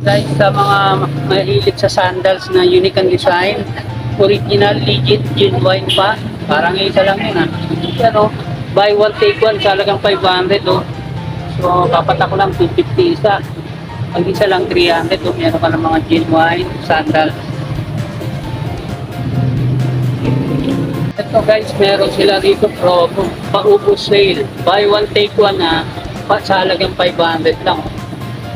Guys, sa mga mahilig sa sandals na unique ang design, original, legit, genuine pa, parang isa lang yun Pero, buy one, take one, talagang 500 oh. So, papatak ko lang 250 isa. Pag isa lang 300 oh, meron ka ng mga genuine sandals. Ito guys, meron sila rito promo, paubos sale. Buy one, take one sa halagang 500 lang.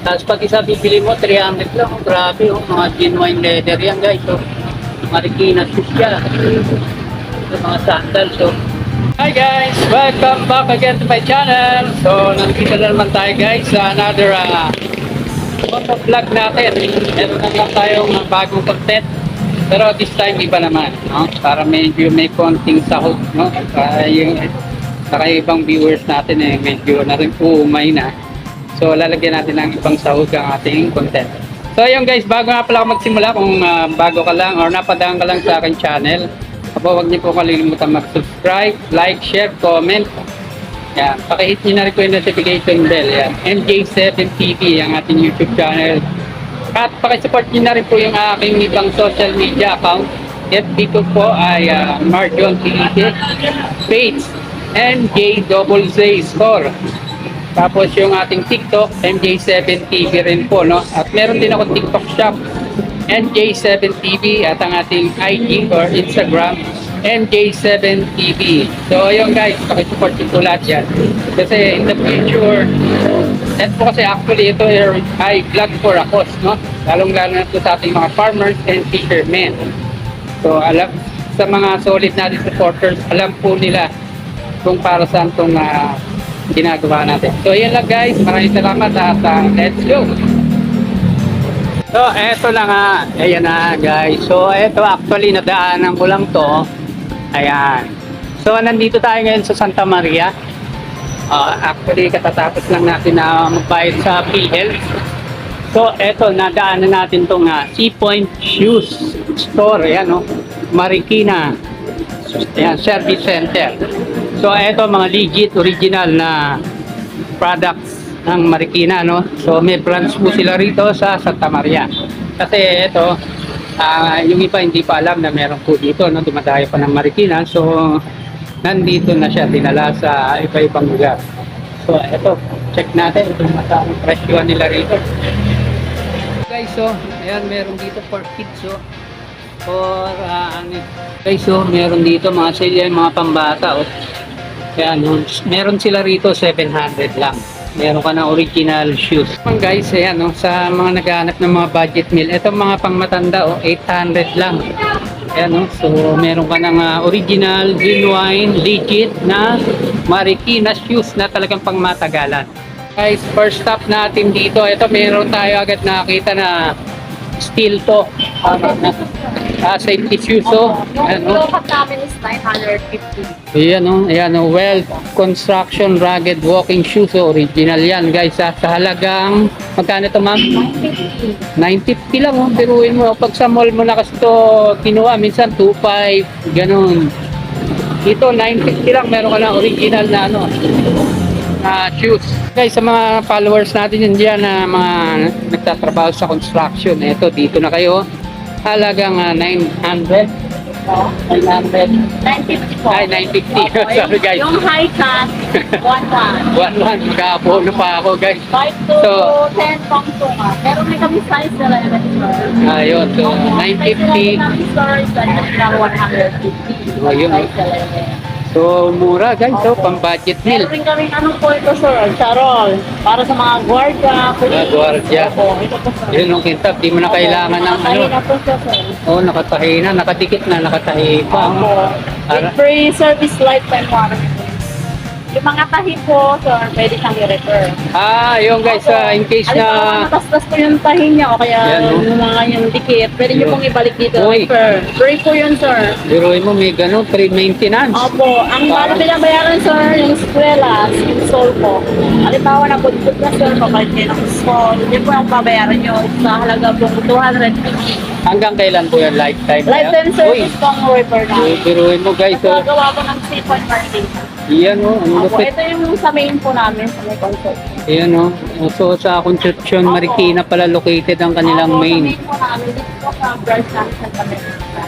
Tapos pag isa bibili mo, 300 lang. Grabe, mga genuine leather yan guys. Marikina shoes yan. Mga sandals. Hi guys! Welcome back again to my channel. So, nandito na naman tayo guys sa another photo vlog natin. Meron na lang tayong bagong content. Pero this time iba naman. No? Para medyo may konting sahod. No? Yung ibang viewers natin medyo na rin umay na. So, lalagyan natin ng ibang sahod ang ating content. So, ayun guys, bago nga pala ako magsimula, kung bago ka lang or napadaan ka lang sa aking channel, huwag niyo po kalilimutan mag-subscribe, like, share, comment. Yan, pakihit niyo na rin po yung notification bell. Yan, MJ7TV ang ating YouTube channel. At pakisupport niyo na rin po yung aking ibang social media account. FB ko po ay Marjon TV, page MJ Store. Tapos yung ating TikTok, MJ7TV rin po, no? At meron din ako TikTok shop, MJ7TV, at ang ating IG or Instagram, MJ7TV. So, ayun guys, pakisupport nyo po lahat yan. Kasi in the future, and po kasi actually ito ay vlog for a cause, no? Lalong-lalo na po sa ating mga farmers and fishermen. So, alam, sa mga solid natin supporters, alam po nila kung para saan itong ginagawa natin. So, yan lang guys. Maraming salamat at let's go! So, eto na nga. Ayan na guys. So, eto actually nadaanan ko lang to. Ayan. So, nandito tayo ngayon sa Santa Maria. Actually, katatapos lang natin na magbayad sa PL. So, eto, nadaanan natin tong Sea Point Shoes Store. Ayan, no? Marikina. Ayan, Service Center. So, ito mga legit, original na products ng Marikina, no? So, may branch po sila rito sa Santa Maria. Kasi ito, yung iba hindi pa alam na meron po dito, no? Dumadayo pa ng Marikina. So, nandito na siya, dinala sa iba-ibang lugar. So, ito, check natin itong masang presyo nila rito. Guys, so, ayan, meron dito for kids, so. For, guys, so, meron dito mga sale, mga pambata, oh. Ayan, meron sila rito 700 lang. Meron ka ng original shoes. Guys, ayan, no, sa mga naghahanap ng mga budget meal, ito mga pangmatanda, 800 lang. Ayan, no, so meron ka ng original, genuine, legit na Marikina shoes na talagang pangmatagalan. Guys, first stop natin dito, ito meron tayo agad nakita na steel to. Safety shoes, so Yung local namin is 950. ayan o, well construction rugged walking shoes, so original yan guys, sa halagang magkano to ma'am? 950 lang, biruin mo pag sa mall mo na kasi to kinuha, minsan 2.5 ganun. Dito 950 lang, meron ka na original na shoes. Guys, sa mga followers natin yun dyan na mga nagtatrabaho sa construction, eto dito na kayo, halagang 900. 900. 950 po. Ay, 950. Sorry guys. Yung high cut, 11. 1-1. Magkakapuno pa ako guys. 5 to So, 10 pang tunga. Pero may kami size na lang naman. ayun. So, 950. Kami stores na 150. Ayun. So, mura guys. So, pang-budget meal. Meron rin kami anong po ito, sir? Charol. Para sa mga gwardiya. Gwardiya. Ito po, sir. Yun yung kintab. Di mo na kailangan ng Nakatahi na po siya, sir. nakatahi na. Nakadikit na. Nakatahi pa. With free service lifetime warranty. Yung mga tahi po, sir, pwede siyang i-refer. Yun guys. In case Alimbawa, na... matastas po yung tahi niya o kaya Yan, no? yung mga yung dikit, pwede niyo Yun. pong ibalik dito. Uy. Refer. Free po yun, sir. Biruin mo, may gano'n. Pre-maintenance. Opo, ang bala binabayaran, sir, yung eskwela, yung sol po. Halimbawa na budbud na, sir, papalit kayo ng sol. Yun po ang babayaran nyo sa halaga po 250. Hanggang kailan po yan? Lifetime na yan? Lifetime service pong refer na. Biruin mo guys. Nagagawa ko ng 3.1 days. Yan o, ang Opo, lupit. ito yung sa main po namin sa may concert. Yan o. So sa Concepcion, Marikina pala located ang kanilang Opo, main. sa main po namin, dito po sa branch namin sa Tamerita.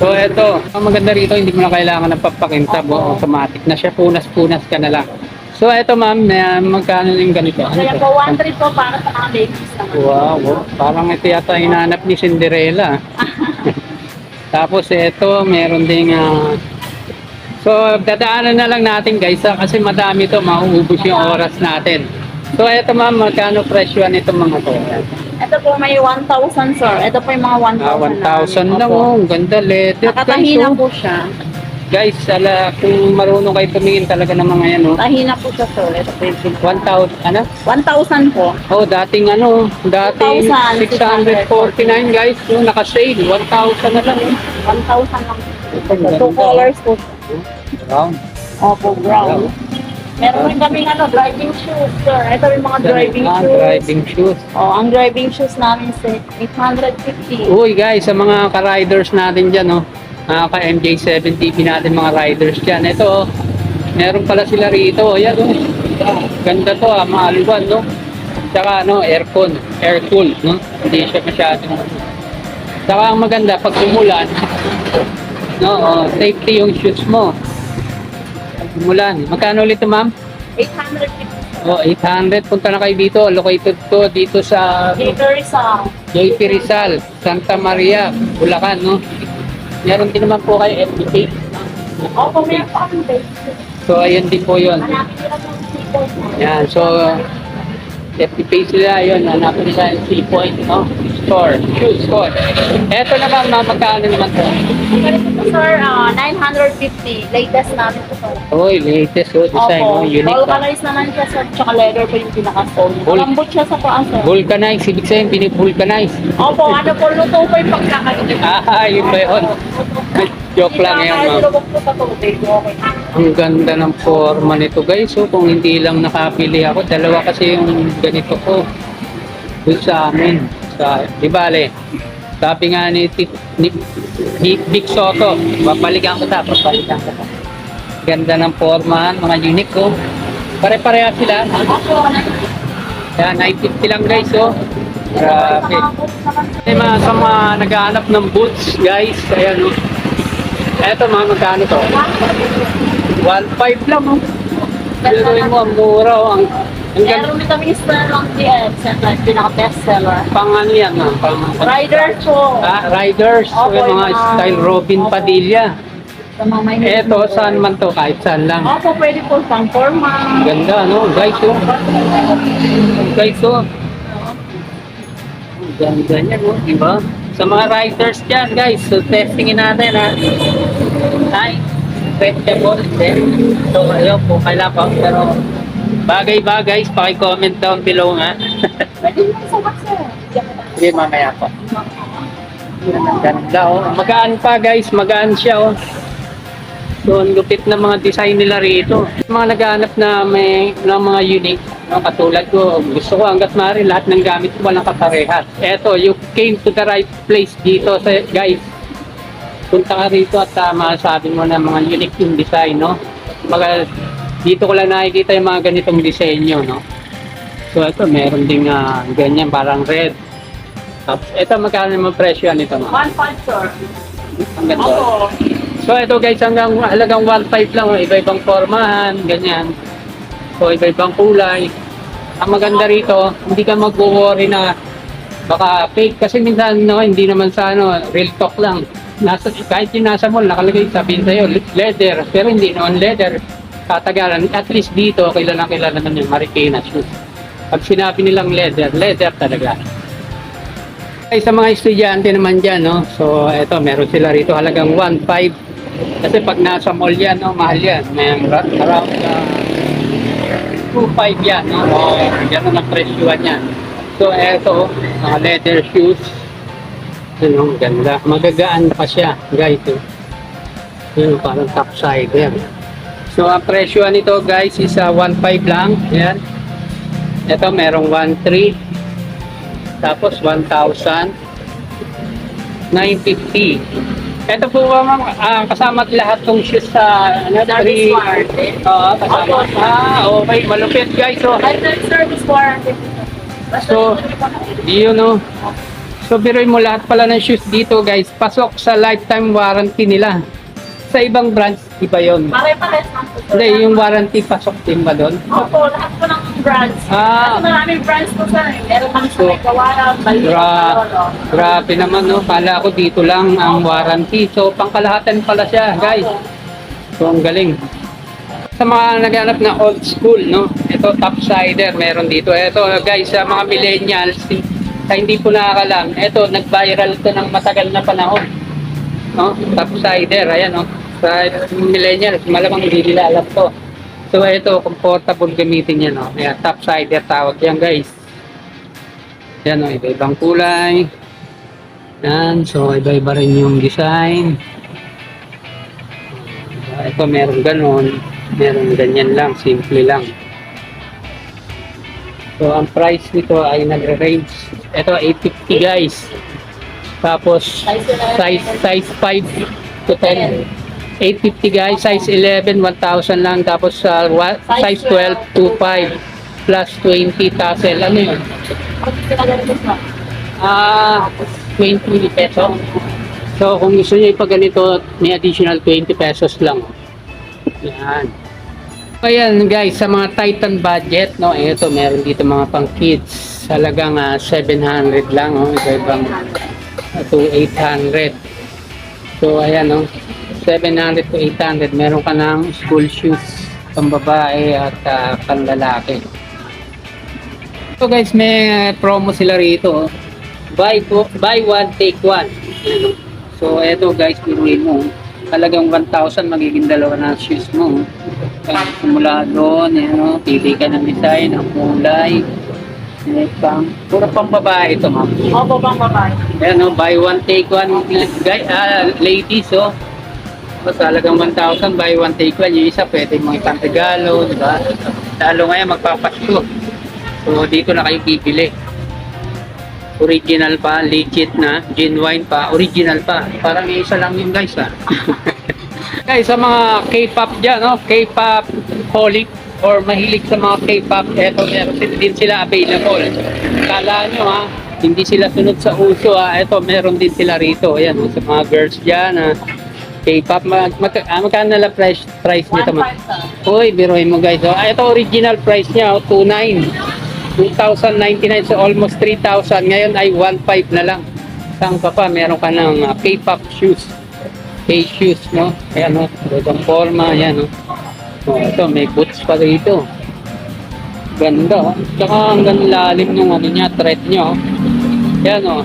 So eto, ang maganda rito, hindi mo na kailangan ng papakintab. O, automatic na siya, punas-punas ka na lang. So eto ma'am, magkano yung ganito? Ano Kaya to? po, 1-3 po para sa mga ladies naman. Wow, parang ito yata hinanap ni Cinderella. Tapos ito, meron ding so dadaanan na lang natin guys kasi madami to, mauubos yung oras natin. So ito ma'am, magkano presyo nitong mga to? Ito po may 1,000 sir. Ito po yung mga 1,000 1,000 lang oh, ganda leather guys. Nakatahina Oh. po siya. Guys, kung marunong kayo tumingin talaga ng mga yan oh. Tahina po siya sir. Ito po yung 1,000, ano? 1,000 po. Oh, dating 649 guys, yung naka-sale, 1,000 na lang. 1,000 lang. Ito, Ito, two colors po. Brown. Opo, brown. Meron rin kaming driving shoes, sir. Ito yung mga driving shoes. Driving shoes. Oh, ang driving shoes namin sir, 850. Uy guys, sa mga ka-riders natin dyan, mga ka-MJ7 TV natin mga riders dyan. Ito, meron pala sila rito. Ayan, ganda to, maaliwan, no? Tsaka, aircon, air-cool, no? Hindi siya masyadong. Tsaka, ang maganda, pag umulan, safety yung shoes mo. Pag umulan. Magkano ulit ito, ma'am? 850. Oh, 800. Punta na kayo dito. Located to dito sa Dito sa JP Rizal, Santa Maria, Bulacan, no? Meron din naman po kayo FBK. Opo, meron pa kami base. So, ayun din po yun. Hanapin nila ng people. Yan, so, FBK sila, yun, hanapin nila yung C-Point, no? Store, shoe store. Eto naman, magkano naman to? Ganito po sir, 950. Latest namin po sir. Uy, latest design, Opo, unique. vulcanized naman siya sir. Tsaka leather po yung pinaka-stone. Malambot siya sa paa sir. Vulcanize, ibig sabihin, binivulcanize. Opo, ano po, luto po yung pagkakalit. Yun ba yun? Joke lang yan, ma'am. Hindi po sa tubig. Okay. Ang ganda ng forma nito guys. So kung hindi lang nakapili ako, dalawa kasi yung ganito ko doon sa amin. Di bale, sabi nga ni Vic Soto, babalikan ko tapos balikan ko. Ganda ng forma, mga unique ko. Pare-pareha sila. Kaya 950 lang guys. Oh. Grabe. Sa mga naghahanap ng boots guys, ayan oh. Eto magkano to? 1.5 lang oh. Biruin mo, ang mura oh. Ang Meron kami Sterling DX, pinaka-best seller. pang ano yan Rider po. Riders. Opo, yung mga yung mga- style Robin Opo. Padilla. Sa mga may Eto, saan man to? Kahit saan lang. Opo, pwede po pang forma. Ganda, no? Guys, oh. Guys, oh. Ang ganda niya, no? Diba? Sa mga riders dyan, guys. So, testingin natin, ha? Ay, vegetable. So, ayun, kung kailan pa. Pero, bagay-bagay, paki-comment down below, ha? Pwede mo sa sir. Sige, mamaya po. Ang ganda, oh. Magaan pa, guys. Magaan siya, oh. So, ang lupit na mga design nila rito. Mga naghahanap na may mga unique, no, katulad ko, gusto ko hanggat maaari lahat ng gamit ko walang kaparehas. Eto, you came to the right place dito, guys. Punta ka rito at masasabi mo na mga unique yung design, no? Dito ko lang nakikita yung mga ganitong disenyo, no? So, ito, meron ding ganyan, parang red. Tapos, ito, magkano naman presyo nito, no? 1.5 sir. Ang ganda. Opo. So ito guys, halagang 1.5 lang, iba-ibang formahan, ganyan. So iba-ibang kulay. Ang maganda rito, hindi ka mag-worry na baka fake kasi minsan hindi naman sa real talk lang. Kahit yung nasa mall, nakalagay sabihin sa'yo, leather, pero hindi naman leather. Tatagalan, at least dito, kilala naman yung Marikina shoes. Pag sinabi nilang leather, leather talaga. Ay, sa mga estudyante naman dyan, no? So, eto, meron sila rito halagang 1.5. Kasi pag nasa mall yan, no, mahal yan. May around 2.5 yan, no? O, yan ang presyuan yan. So, eto, mga leather shoes. Ano, ganda. Magagaan pa siya, guys. Yun, parang topsider. So, ang presyuan nito, guys, is 1.5 lang. Yan. Ito, merong 1.3. Tapos 1,000, 950. Ito po ma'am, kasama lahat ng shoes sa ano, Service warranty. Oo, kasama. Opo. Okay, malupit guys. So, Lifetime service warranty. So, yun no. So, biruin mo lahat pala ng shoes dito guys. Pasok sa lifetime warranty nila. Sa ibang brands, iba yun. Pare-pares lang po, sir. Hindi, yung warranty pasok din ba doon? Opo, lahat po ng brands. Ah. Kasi maraming brands po, sir. Meron kami sa So, may Kawaran, Balito, Lolo. Grabe naman no. Kala ko dito lang ang warranty. So, pangkalahatan pala siya guys. So, ang galing. Sa mga naghanap na old school, no? Ito, topsider, meron dito. Ito, guys, sa mga millennials, sa hindi po nakakalam, ito, nag-viral ito ng matagal na panahon. No? Topsider, ayan, no? Sa millennials, malamang hindi nila alam to. So, ito, comfortable gamitin yan, no? Ayan, topsider tawag yan, guys. Ayan, no? Iba-ibang kulay. Ayan, so, iba-iba rin yung design. Ito, meron ganon. Meron ganyan lang, simple lang. So, ang price nito ay nagre-range. Ito, 850 guys. Tapos, size 5 to 10. 850 guys, size 11, 1,000 lang. Tapos, size 12, 2,500 plus 20 tassel. Ano yun? 20 pesos. So, kung gusto niyo ipaganito, may additional 20 pesos lang. Yan. Ayan guys, sa mga Titan budget, no, ito meron dito mga pang kids. Halagang 700 lang, oh, ibang to 800. So ayan, no, 700 to 800. Meron ka ng school shoes pang babae at pang lalaki. So guys, may promo sila rito. Oh. Buy one, take one. So eto guys, pinuhin mo. Talagang 1,000 magiging dalawa na shoes mo. Simula doon, pili ka ng design, ang kulay. Puro pang babae ito, ma'am. Opo, pang babae. Ayan, buy one, take one. Ladies, oh. So, talagang 1,000, buy one, take one. Yung isa, pwede mo ipang regalo, di ba? Lalo ngayon, magpapasko. So, dito na kayo bibili. Original pa, legit na, genuine pa, original pa. Parang isa lang yung guys, ha. Guys, sa mga K-pop dyan, no? K-pop holic or mahilig sa mga K-pop, eto, meron din sila available. Kala nyo, ha, hindi sila sunod sa uso, ha. Eto, meron din sila rito. Ayan, sa mga girls dyan, K-pop, magkano na price nito, ma? Uy, biruin mo guys. So, ito original price niya, 2,099, so almost 3,000. Ngayon ay 1,500 na lang. Saan pa meron ka ng K-pop shoes. K-shoes, no? Ayan, no? Itong forma, ayan, no? So, ito, may boots pa rito. Ganda, oh. Tsaka hanggang lalim ng ano niya, thread niya, oh. Ayan, oh.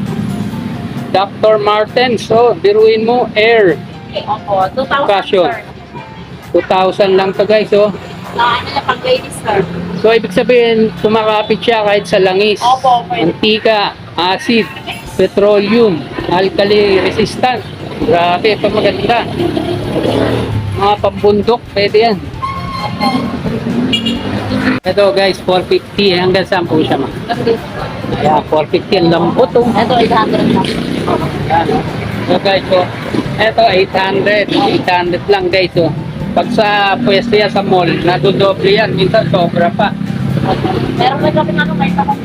Dr. Martens, so, biruin mo, Air. Opo, 2,000 Fashion. sir. 2,000 lang to guys, oh. Ano na pang ladies, sir? So, ibig sabihin, kumakapit siya kahit sa langis, Opo, pwede. antika, acid, petroleum, alkali resistant. Grabe, ito maganda. Mga pambundok, pwede yan. Ito guys, 450. Hanggang saan po siya, ma? Ayan, 450. Ang lambot, oh. Ito, 800 lang. Ayan, oh. So guys, so, ito 800. 800 lang guys, oh. Pag sa pwesto yan sa mall, nadodoble yan. Minsan sobra pa. Meron may kami may takot.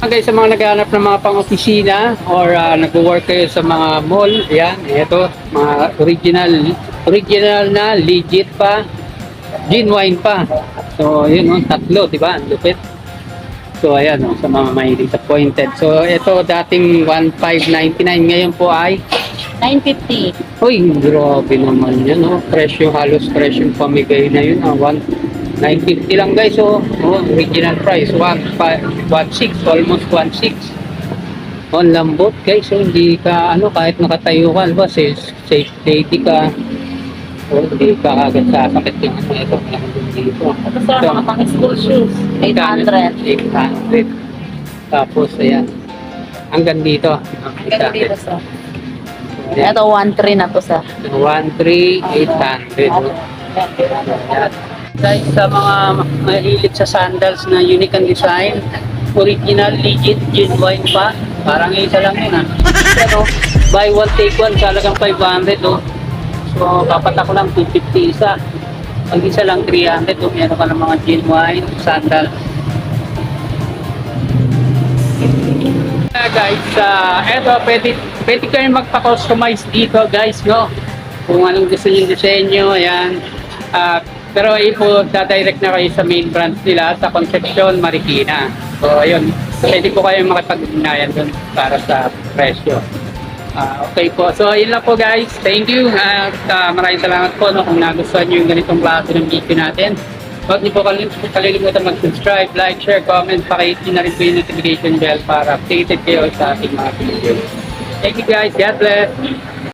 Guys, sa mga naghahanap ng mga pang-opisina or nag-work kayo sa mga mall, yan, ito, mga original na, legit pa, genuine pa. So, yun, tatlo, di ba? Lupit. So, ayan, sa mga may disappointed. So, ito, dating 1,599, ngayon po ay 950. uy, grabe naman yan, presyo, halos presyo pamigay na yun, 950 lang guys, original price, 1,600, almost 1,600. Ang lambot guys, hindi ka, kahit nakatayo ka, ba, safe lady ka, hindi ka agad sasakit yung ito, dito. Ito sir, mga pang school shoes. 800. 800. Tapos, ayan, hanggang dito. Hanggang dito sir. Ito, 1,300 na to sir. 1,300, 800. Guys, sa mga mahilig sa sandals na unique ang design, original, legit, genuine pa, Parang isa lang yun Pero buy one take one talagang 500 oh. So papat ako lang 250 isa. Pag isa lang 300 oh. Meron ka ng mga genuine sandal. Guys, eto pwede kayo magpa-customize dito guys, no? Kung anong gusto niyo disenyo, ayan. Pero dadirect na kayo sa main branch nila sa Concepcion, Marikina. So ayun, pwede po kayo makipag-ugnayan doon para sa presyo. Okay po, so ayun lang po guys. Thank you at maraming salamat po no, kung nagustuhan niyo yung ganitong klase ng video natin. Huwag niyo po kalilimutan mag-subscribe, like, share, comment, pakihit na rin po yung notification bell para updated kayo sa ating mga video. Thank you guys, God bless!